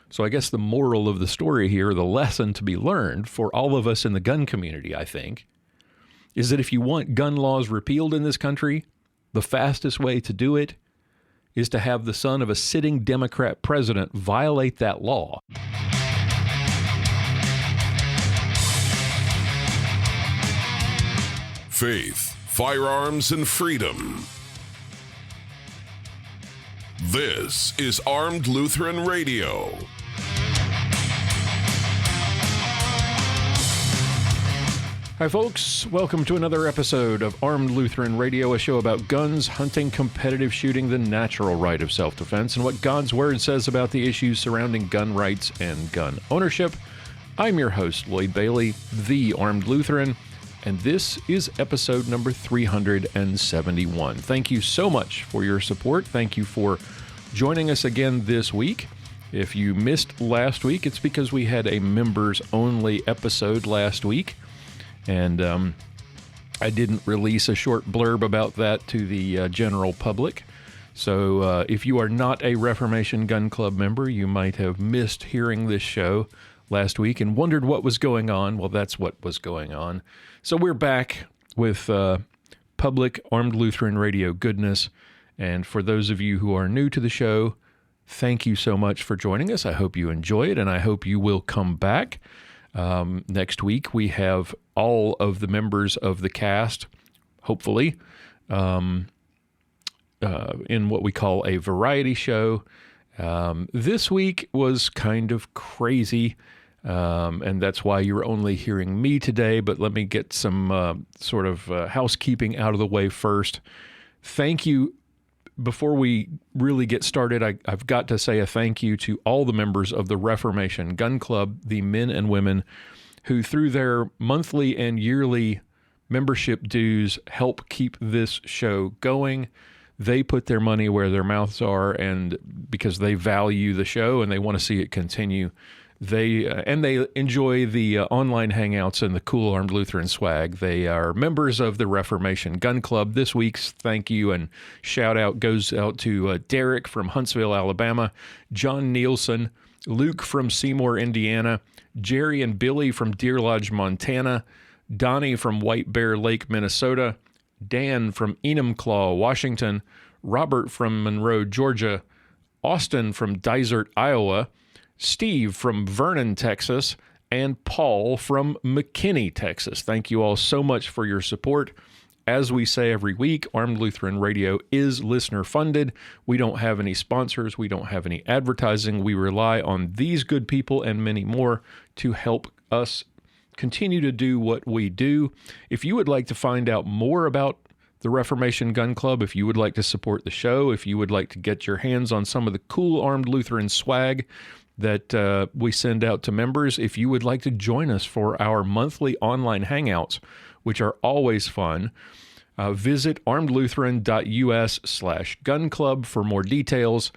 So I guess the moral of the story here, the lesson to be learned for all of us in the gun community, I think, is that if you want gun laws repealed in this country, the fastest way to do it is to have the son of a sitting Democrat president violate that law. Faith, firearms, and freedom. This is Armed Lutheran Radio. Hi, folks. Welcome to another episode of Armed Lutheran Radio, a show about guns, hunting, competitive shooting, the natural right of self-defense, and what God's Word says about the issues surrounding gun rights and gun ownership. I'm your host, Lloyd Bailey, the Armed Lutheran, and this is episode number 371. Thank you so much for your support. Thank you for joining us again this week. If you missed last week, it's because we had a members-only episode last week, and I didn't release a short blurb about that to the general public. So if you are not a Reformation Gun Club member, you might have missed hearing this show last week and wondered what was going on. Well, that's what was going on. So we're back with public Armed Lutheran Radio goodness. And for those of you who are new to the show, thank you so much for joining us. I hope you enjoy it, and I hope you will come back. Next week, we have all of the members of the cast, hopefully, in what we call a variety show. This week was kind of crazy, and that's why you're only hearing me today, but let me get some sort of housekeeping out of the way first. Thank you. Before we really get started, I've got to say a thank you to all the members of the Reformation Gun Club, the men and women who, through their monthly and yearly membership dues, help keep this show going. They put their money where their mouths are, and because they value the show and they want to see it continue, they enjoy the online hangouts and the cool Armed Lutheran swag. They are members of the Reformation Gun Club. This week's thank you and shout out goes out to Derek from Huntsville, Alabama, John Nielsen, Luke from Seymour, Indiana, Jerry and Billy from Deer Lodge, Montana, Donnie from White Bear Lake, Minnesota, Dan from Enumclaw, Washington, Robert from Monroe, Georgia, Austin from Dysart, Iowa, Steve from Vernon, Texas, and Paul from McKinney, Texas. Thank you all so much for your support. As we say every week, Armed Lutheran Radio is listener-funded. We don't have any sponsors. We don't have any advertising. We rely on these good people and many more to help us continue to do what we do. If you would like to find out more about the Reformation Gun Club, if you would like to support the show, if you would like to get your hands on some of the cool Armed Lutheran swag that we send out to members, if you would like to join us for our monthly online hangouts, which are always fun, visit armedlutheran.us/gun club for more details,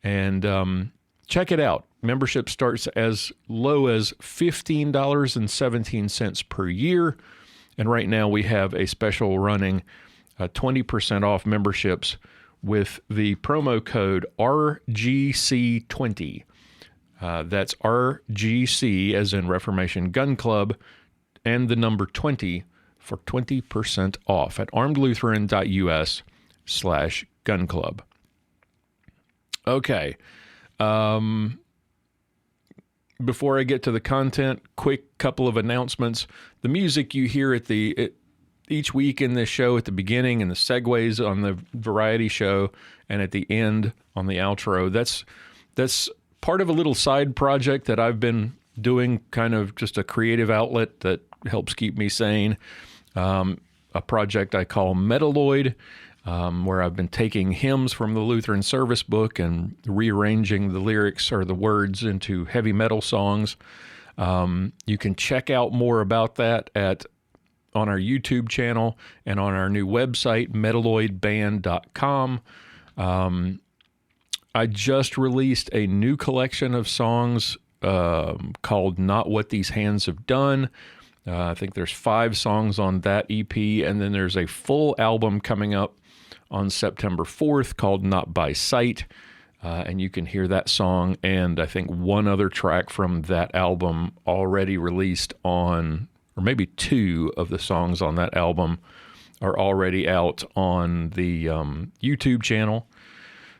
and check it out. Membership starts as low as $15.17 per year, and right now we have a special running 20% off memberships with the promo code RGC20. That's RGC, as in Reformation Gun Club, and the number 20 for 20% off at armedlutheran.us/gun club. Okay. Before I get to the content, quick couple of announcements. The music you hear each week in this show at the beginning, and the segues on the variety show, and at the end on the outro, that's part of a little side project that I've been doing, kind of just a creative outlet that helps keep me sane. A project I call Lloyd, where I've been taking hymns from the Lutheran Service Book and rearranging the lyrics or the words into heavy metal songs. You can check out more about that on our YouTube channel and on our new website, metalloidband.com. I just released a new collection of songs called Not What These Hands Have Done. I think there's 5 songs on that EP, and then there's a full album coming up on September 4th called Not By Sight. And you can hear that song and I think one other track from that album already released on, or maybe two of the songs on that album are already out on the YouTube channel.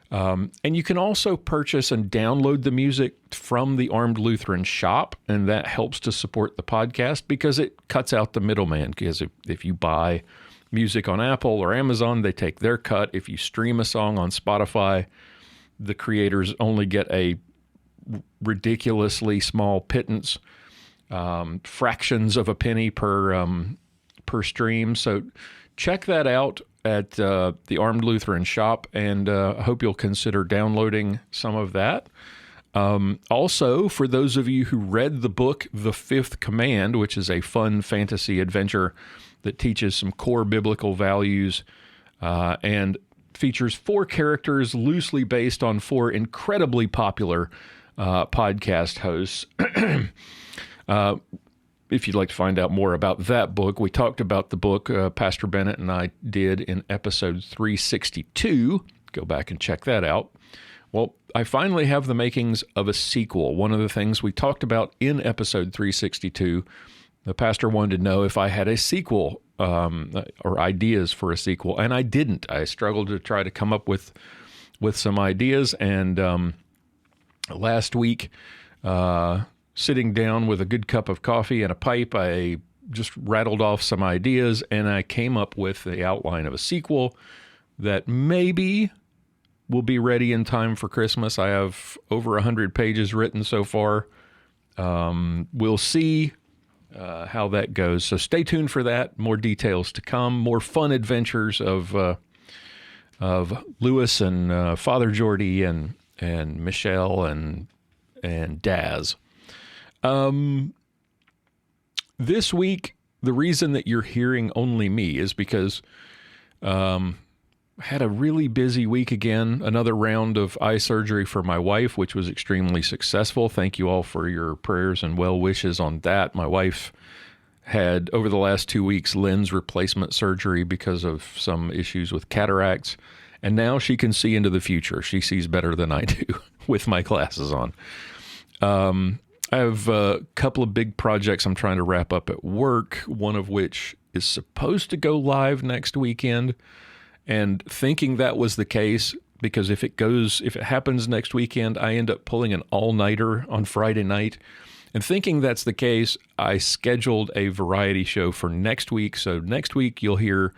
And you can also purchase and download the music from the Armed Lutheran shop, and that helps to support the podcast because it cuts out the middleman. Because if you buy music on Apple or Amazon, they take their cut. If you stream a song on Spotify, the creators only get a ridiculously small pittance, fractions of a penny per stream. So check that out at the Armed Lutheran shop, and I hope you'll consider downloading some of that. Also, for those of you who read the book, The Fifth Command, which is a fun fantasy adventure that teaches some core biblical values and features 4 characters loosely based on 4 incredibly popular podcast hosts. If you'd like to find out more about that book, we talked about the book, Pastor Bennett and I did in episode 362. Go back and check that out. Well, I finally have the makings of a sequel. One of the things we talked about in episode 362, the pastor wanted to know if I had a sequel or ideas for a sequel, and I didn't. I struggled to try to come up with some ideas, and last week, sitting down with a good cup of coffee and a pipe, I just rattled off some ideas, and I came up with the outline of a sequel that maybe will be ready in time for Christmas. I have over 100 pages written so far. We'll see how that goes. So stay tuned for that. More details to come. More fun adventures of Lewis and Father Jordy and Michelle and Daz. This week, the reason that you're hearing only me is because I had a really busy week again, another round of eye surgery for my wife, which was extremely successful. Thank you all for your prayers and well wishes on that. My wife had, over the last 2 weeks, lens replacement surgery because of some issues with cataracts, and now she can see into the future. She sees better than I do with my glasses on. I have a couple of big projects I'm trying to wrap up at work, one of which is supposed to go live next weekend. And thinking that was the case, because if it happens next weekend, I end up pulling an all-nighter on Friday night. And thinking that's the case, I scheduled a variety show for next week. So next week you'll hear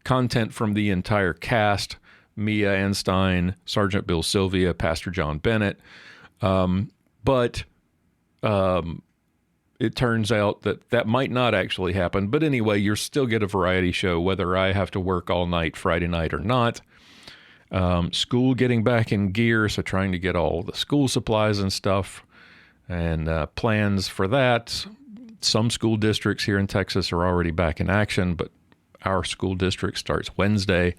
content from the entire cast, Mia Anstein, Sergeant Bill Sylvia, Pastor John Bennett. But it turns out that might not actually happen. But anyway, you'll still get a variety show, whether I have to work all night Friday night or not. School getting back in gear, so trying to get all the school supplies and stuff, and plans for that. Some school districts here in Texas are already back in action, but our school district starts Wednesday.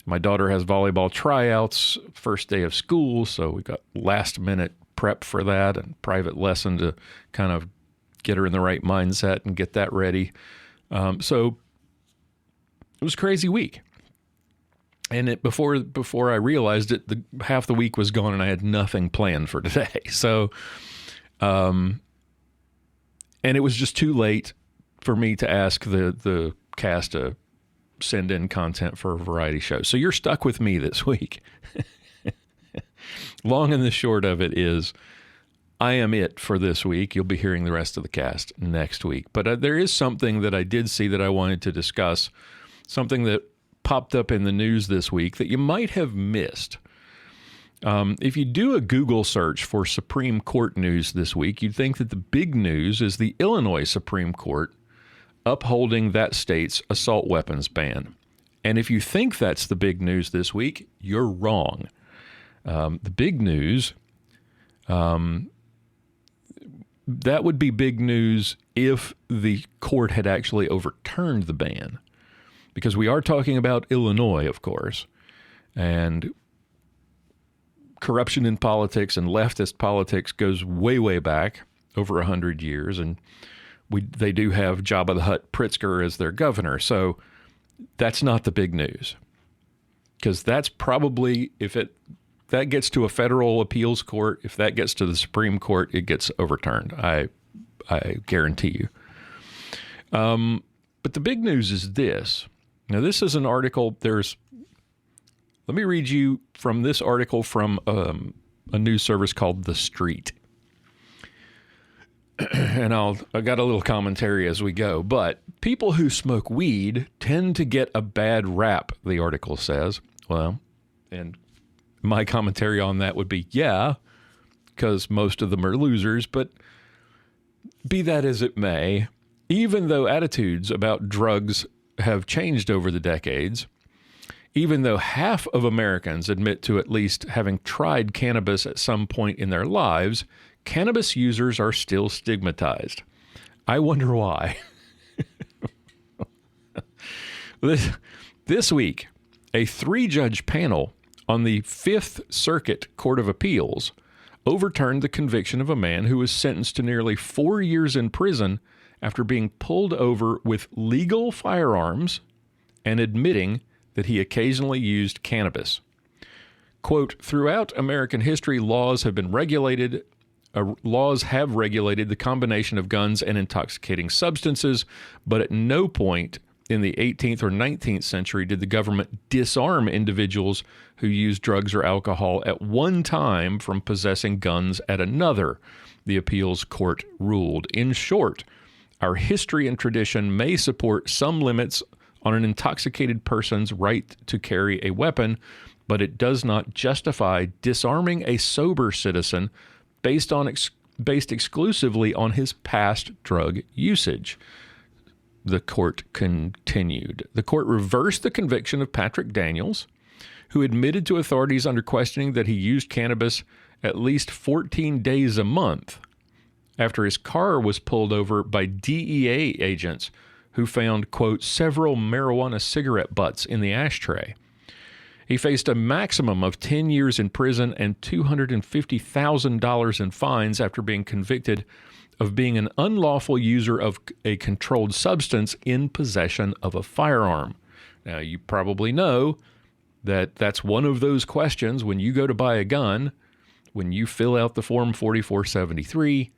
My daughter has volleyball tryouts first day of school, so we got last minute prep for that and private lesson to kind of get her in the right mindset and get that ready. So it was a crazy week. And before I realized it, half the week was gone and I had nothing planned for today. So, and it was just too late for me to ask the cast to send in content for a variety show. So you're stuck with me this week. Long and the short of it is, I am it for this week. You'll be hearing the rest of the cast next week. But there is something that I did see that I wanted to discuss, something that popped up in the news this week that you might have missed. If you do a Google search for Supreme Court news this week, you'd think that the big news is the Illinois Supreme Court upholding that state's assault weapons ban. And if you think that's the big news this week, you're wrong. The big news, that would be big news if the court had actually overturned the ban, because we are talking about Illinois, of course, and corruption in politics and leftist politics goes way, way back, over 100 years, and they do have Jabba the Hutt Pritzker as their governor, so that's not the big news, because that's probably, if that gets to a federal appeals court, if that gets to the Supreme Court, it gets overturned. I guarantee you. But the big news is this. Now, this is an article. Let me read you from this article from a news service called The Street. And I got a little commentary as we go. But people who smoke weed tend to get a bad rap, the article says. Well, and my commentary on that would be, yeah, because most of them are losers. But be that as it may, even though attitudes about drugs have changed over the decades, even though half of Americans admit to at least having tried cannabis at some point in their lives, cannabis users are still stigmatized. I wonder why. This week, a 3-judge panel on the Fifth Circuit Court of Appeals overturned the conviction of a man who was sentenced to nearly 4 years in prison after being pulled over with legal firearms and admitting that he occasionally used cannabis. Quote, throughout American history, laws have regulated the combination of guns and intoxicating substances, but at no point in the 18th or 19th century did the government disarm individuals who used drugs or alcohol at one time from possessing guns at another, the appeals court ruled. In short, our history and tradition may support some limits on an intoxicated person's right to carry a weapon, but it does not justify disarming a sober citizen based exclusively on his past drug usage. The court continued. The court reversed the conviction of Patrick Daniels, who admitted to authorities under questioning that he used cannabis at least 14 days a month after his car was pulled over by DEA agents who found, quote, several marijuana cigarette butts in the ashtray. He faced a maximum of 10 years in prison and $250,000 in fines after being convicted of being an unlawful user of a controlled substance in possession of a firearm. Now, you probably know that that's one of those questions when you go to buy a gun, when you fill out the Form 4473,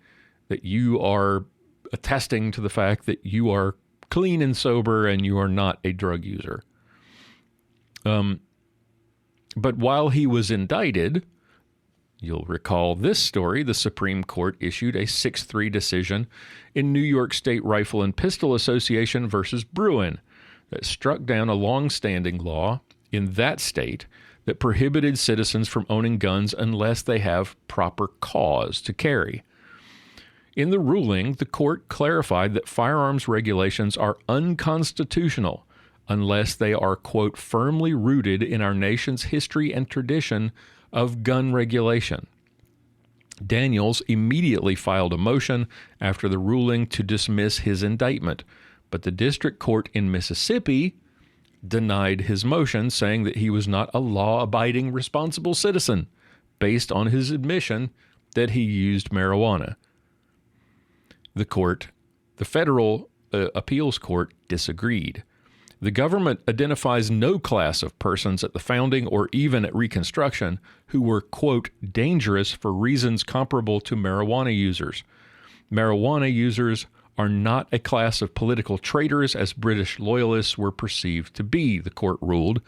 that you are attesting to the fact that you are clean and sober and you are not a drug user. But while he was indicted, you'll recall this story, the Supreme Court issued a 6-3 decision in New York State Rifle and Pistol Association versus Bruen that struck down a long-standing law in that state that prohibited citizens from owning guns unless they have proper cause to carry. In the ruling, the court clarified that firearms regulations are unconstitutional unless they are, quote, firmly rooted in our nation's history and tradition of gun regulation. Daniels immediately filed a motion after the ruling to dismiss his indictment, but the district court in Mississippi denied his motion, saying that he was not a law-abiding, responsible citizen based on his admission that he used marijuana. The federal appeals court disagreed. The government identifies no class of persons at the founding or even at Reconstruction who were, quote, dangerous for reasons comparable to marijuana users. Marijuana users are not a class of political traitors as British loyalists were perceived to be, the court ruled.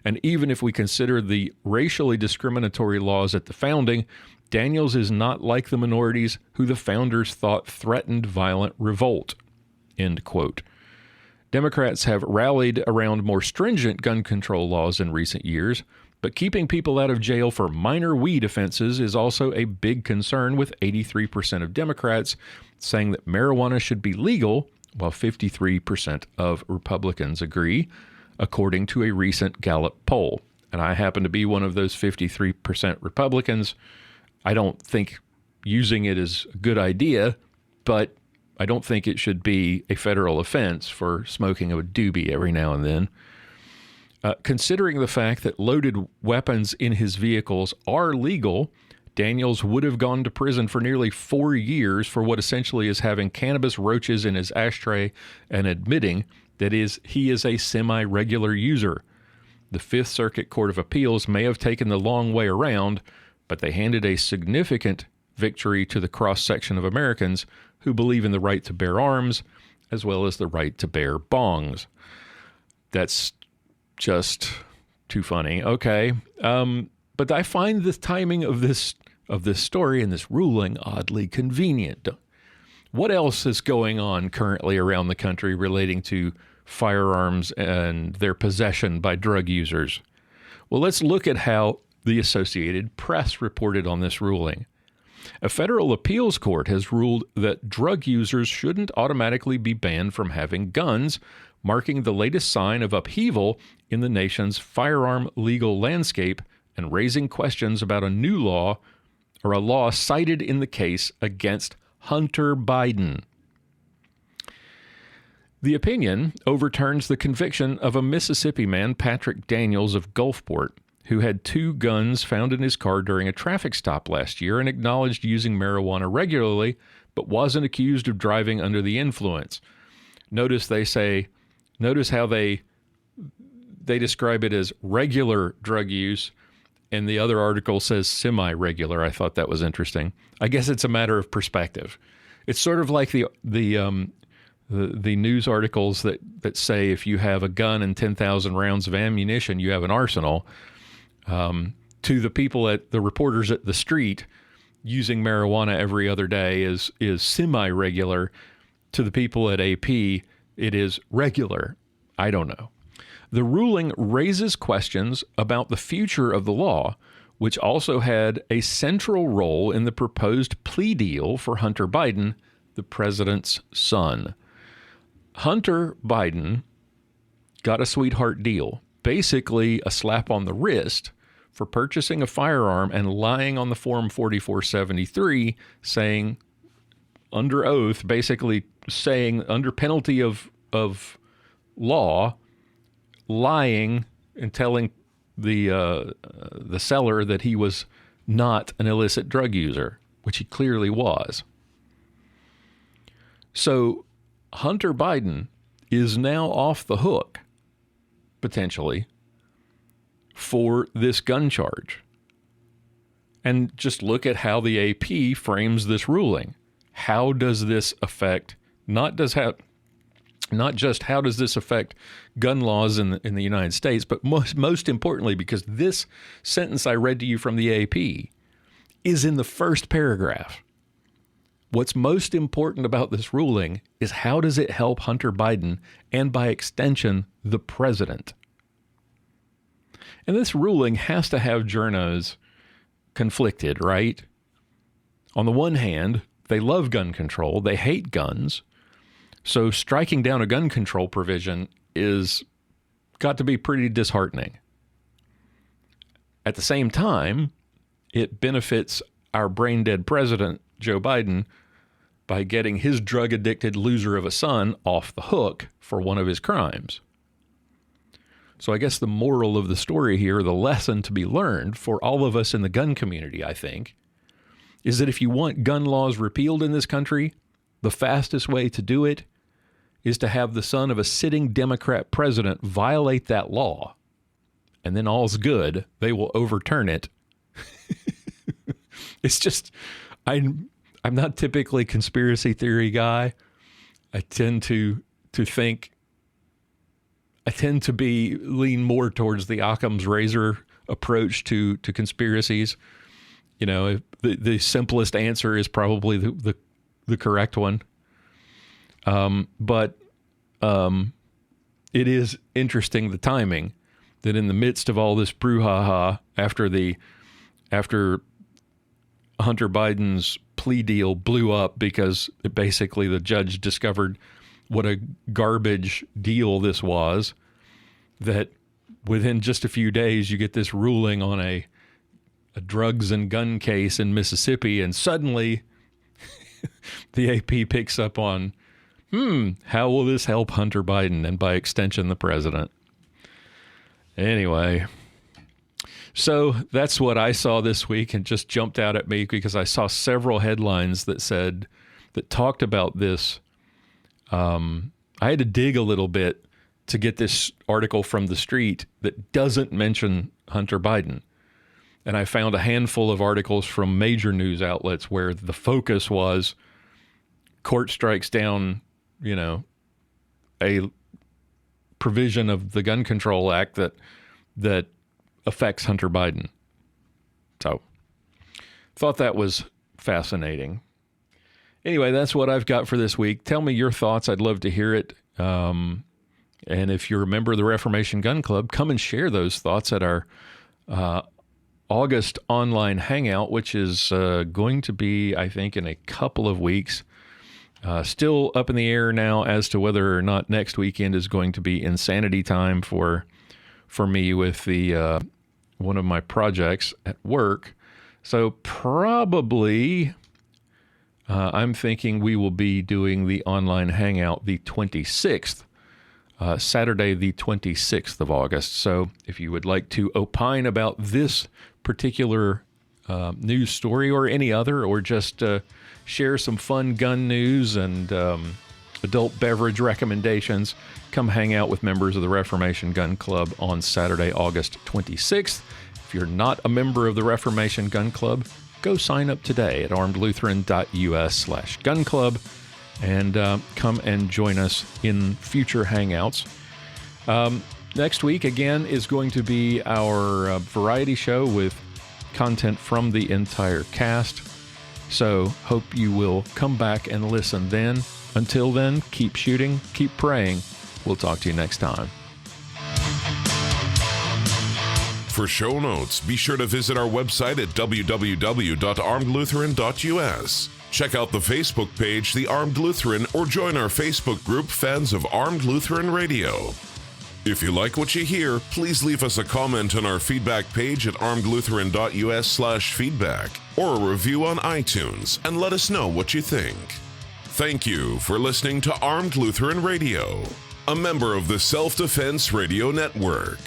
And even if we consider the racially discriminatory laws at the founding, Daniels is not like the minorities who the founders thought threatened violent revolt, end quote. Democrats have rallied around more stringent gun control laws in recent years, but keeping people out of jail for minor weed offenses is also a big concern, with 83% of Democrats saying that marijuana should be legal, while 53% of Republicans agree, according to a recent Gallup poll. And I happen to be one of those 53% Republicans. I don't think using it is a good idea, but I don't think it should be a federal offense for smoking a doobie every now and then. Considering the fact that loaded weapons in his vehicles are legal, Daniels would have gone to prison for nearly 4 years for what essentially is having cannabis roaches in his ashtray and admitting that he is a semi-regular user. The Fifth Circuit Court of Appeals may have taken the long way around, but they handed a significant victory to the cross-section of Americans who believe in the right to bear arms, as well as the right to bear bongs. That's just too funny. Okay. But I find the timing of this story and this ruling oddly convenient. What else is going on currently around the country relating to firearms and their possession by drug users? Well, let's look at how the Associated Press reported on this ruling. A federal appeals court has ruled that drug users shouldn't automatically be banned from having guns, marking the latest sign of upheaval in the nation's firearm legal landscape and raising questions about a new law, or a law cited in the case against Hunter Biden. The opinion overturns the conviction of a Mississippi man, Patrick Daniels of Gulfport, who had 2 guns found in his car during a traffic stop last year and acknowledged using marijuana regularly, but wasn't accused of driving under the influence. Notice how they describe it as regular drug use, and the other article says semi-regular. I thought that was interesting. I guess it's a matter of perspective. It's sort of like the news articles that say if you have a gun and 10,000 rounds of ammunition, you have an arsenal. To the people the reporters at the street, using marijuana every other day is semi-regular. To the people at AP, it is regular. I don't know. The ruling raises questions about the future of the law, which also had a central role in the proposed plea deal for Hunter Biden, the president's son. Hunter Biden got a sweetheart deal, basically a slap on the wrist for purchasing a firearm and lying on the Form 4473, saying under oath, basically saying under penalty of law, lying and telling the seller that he was not an illicit drug user, which he clearly was. So Hunter Biden is now off the hook, potentially, for this gun charge. And just look at how the AP frames this ruling. How does this affect, not just how does this affect gun laws in the United States, but most importantly, because this sentence I read to you from the AP is in the first paragraph. What's most important about this ruling is how does it help Hunter Biden and, by extension, the president? And this ruling has to have journos conflicted, right? On the one hand, they love gun control, they hate guns, so striking down a gun control provision is got to be pretty disheartening. At the same time, it benefits our brain-dead president, Joe Biden, by getting his drug-addicted loser of a son off the hook for one of his crimes. So I guess the moral of the story here, the lesson to be learned for all of us in the gun community, I think, is that if you want gun laws repealed in this country, the fastest way to do it is to have the son of a sitting Democrat president violate that law, and then all's good. They will overturn it. It's just, I'm not typically a conspiracy theory guy. I tend to lean more towards the Occam's razor approach to conspiracies. You know, the simplest answer is probably the correct one. But it is interesting, the timing, that in the midst of all this brouhaha after Hunter Biden's plea deal blew up because basically the judge discovered what a garbage deal this was, that within just a few days you get this ruling on a drugs and gun case in Mississippi, and suddenly the AP picks up on, how will this help Hunter Biden and by extension the president? Anyway, so that's what I saw this week and just jumped out at me because I saw several headlines that talked about this. I had to dig a little bit to get this article from the street that doesn't mention Hunter Biden. And I found a handful of articles from major news outlets where the focus was court strikes down, a provision of the Gun Control Act that affects Hunter Biden. So, thought that was fascinating. Anyway, that's what I've got for this week. Tell me your thoughts. I'd love to hear it. And if you're a member of the Reformation Gun Club, come and share those thoughts at our August online hangout, which is going to be, I think, in a couple of weeks. Still up in the air now as to whether or not next weekend is going to be insanity time for me with the one of my projects at work. So probably I'm thinking we will be doing the online hangout the 26th, Saturday the 26th of August. So if you would like to opine about this particular news story or any other, or just share some fun gun news and adult beverage recommendations, come hang out with members of the Reformation Gun Club on Saturday, August 26th. If you're not a member of the Reformation Gun Club, go sign up today at armedlutheran.us/gun club and come and join us in future hangouts. Next week, again, is going to be our variety show with content from the entire cast. So hope you will come back and listen then. Until then, keep shooting, keep praying. We'll talk to you next time. For show notes, be sure to visit our website at www.armedlutheran.us. Check out the Facebook page, The Armed Lutheran, or join our Facebook group, Fans of Armed Lutheran Radio. If you like what you hear, please leave us a comment on our feedback page at armedlutheran.us/feedback, or a review on iTunes, and let us know what you think. Thank you for listening to Armed Lutheran Radio, a member of the Self-Defense Radio Network.